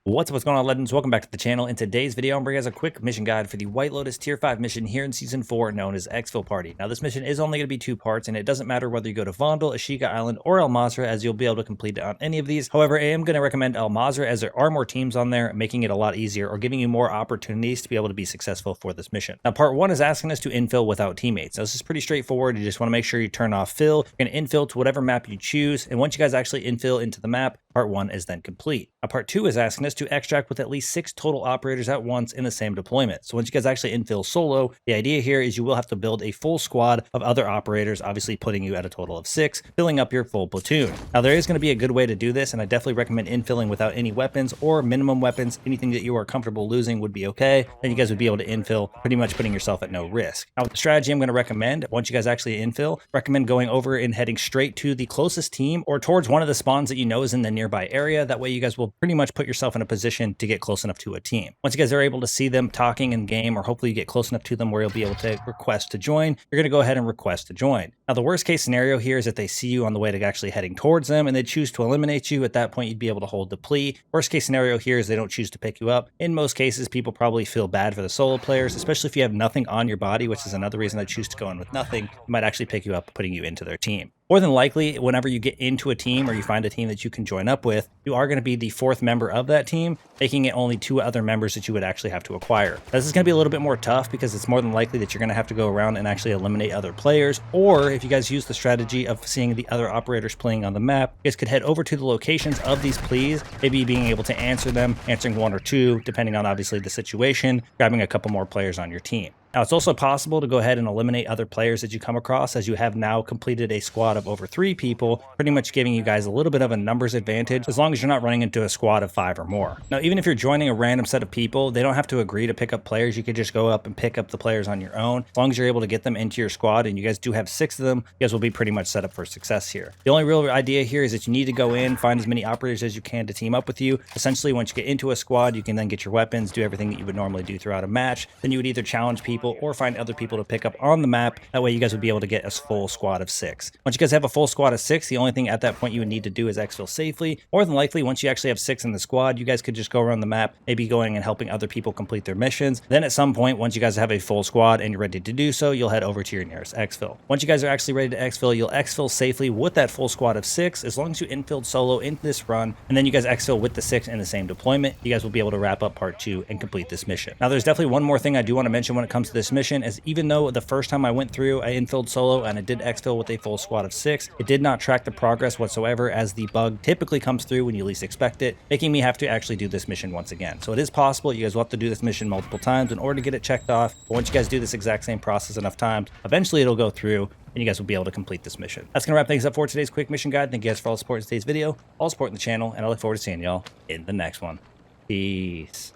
What's going on, legends? Welcome back to the channel. In today's video, I'm bringing us a quick mission guide for the White Lotus Tier 5 mission here in Season 4 known as Exfil Party. Now, this mission is only going to be 2 parts, and it doesn't matter whether you go to Vondel, Ashika Island, or El Mazrah, as you'll be able to complete it on any of these. However, I am going to recommend El Mazrah as there are more teams on there, making it a lot easier or giving you more opportunities to be able to be successful for this mission. Now, part 1 is asking us to infill without teammates. Now, this is pretty straightforward. You just want to make sure you turn off fill. You're going to infill to whatever map you choose, and once you guys actually infill into the map, part 1 is then complete. Now, part 2 is asking us to extract with at least 6 total operators at once in the same deployment. So once you guys actually infill solo, the idea here is you will have to build a full squad of other operators, obviously putting you at a total of 6, filling up your full platoon. Now, there is going to be a good way to do this, and I definitely recommend infilling without any weapons or minimum weapons. Anything that you are comfortable losing would be okay. Then you guys would be able to infill, pretty much putting yourself at no risk. Now, with the strategy I'm going to recommend, once you guys actually infill, recommend going over and heading straight to the closest team or towards one of the spawns that you know is in the nearby area. That way you guys will pretty much put yourself in a position to get close enough to a team. Once you guys are able to see them talking in game, or hopefully you get close enough to them where you'll be able to request to join, you're going to go ahead and request to join. Now, the worst case scenario here is that they see you on the way to actually heading towards them and they choose to eliminate you. At that point, you'd be able to hold the plea. Worst case scenario here is they don't choose to pick you up. In most cases, people probably feel bad for the solo players, especially if you have nothing on your body, which is another reason I choose to go in with nothing. They might actually pick you up, putting you into their team. More than likely, whenever you get into a team or you find a team that you can join up with, you are going to be the 4th member of that team, making it only 2 other members that you would actually have to acquire. Now, this is going to be a little bit more tough because it's more than likely that you're going to have to go around and actually eliminate other players. Or if you guys use the strategy of seeing the other operators playing on the map, you guys could head over to the locations of these pleas, maybe being able to answer them, answering 1 or 2, depending on obviously the situation, grabbing a couple more players on your team. Now, it's also possible to go ahead and eliminate other players that you come across, as you have now completed a squad of over 3 people, pretty much giving you guys a little bit of a numbers advantage as long as you're not running into a squad of 5 or more. Now, even if you're joining a random set of people, they don't have to agree to pick up players. You could just go up and pick up the players on your own. As long as you're able to get them into your squad and you guys do have 6 of them, you guys will be pretty much set up for success here. The only real idea here is that you need to go in, find as many operators as you can to team up with you. Essentially, once you get into a squad, you can then get your weapons, do everything that you would normally do throughout a match. Then you would either challenge people or find other people to pick up on the map. That way you guys would be able to get a full squad of 6. Once you guys have a full squad of 6, the only thing at that point you would need to do is Exfil Safely. More than likely, once you actually have 6 in the squad, you guys could just go around the map, maybe going and helping other people complete their missions. Then at some point, once you guys have a full squad and you're ready to do so, you'll head over to your nearest exfil. Once you guys are actually ready to exfil, you'll exfil safely with that full squad of 6, as long as you infilled solo into this run, and then you guys exfil with the 6 in the same deployment. You guys will be able to wrap up part 2 and complete this mission. Now, there's definitely one more thing I do want to mention when it comes to this mission, is even though the first time I went through, I infilled solo and I did exfil with a full squad of 6, it did not track the progress whatsoever, as the bug typically comes through when you least expect it, making me have to actually do this mission once again. So it is possible. You guys will have to do this mission multiple times in order to get it checked off. But once you guys do this exact same process enough times, eventually it'll go through and you guys will be able to complete this mission. That's going to wrap things up for today's quick mission guide. Thank you guys for all the support in today's video, all support in the channel, and I look forward to seeing y'all in the next one. Peace.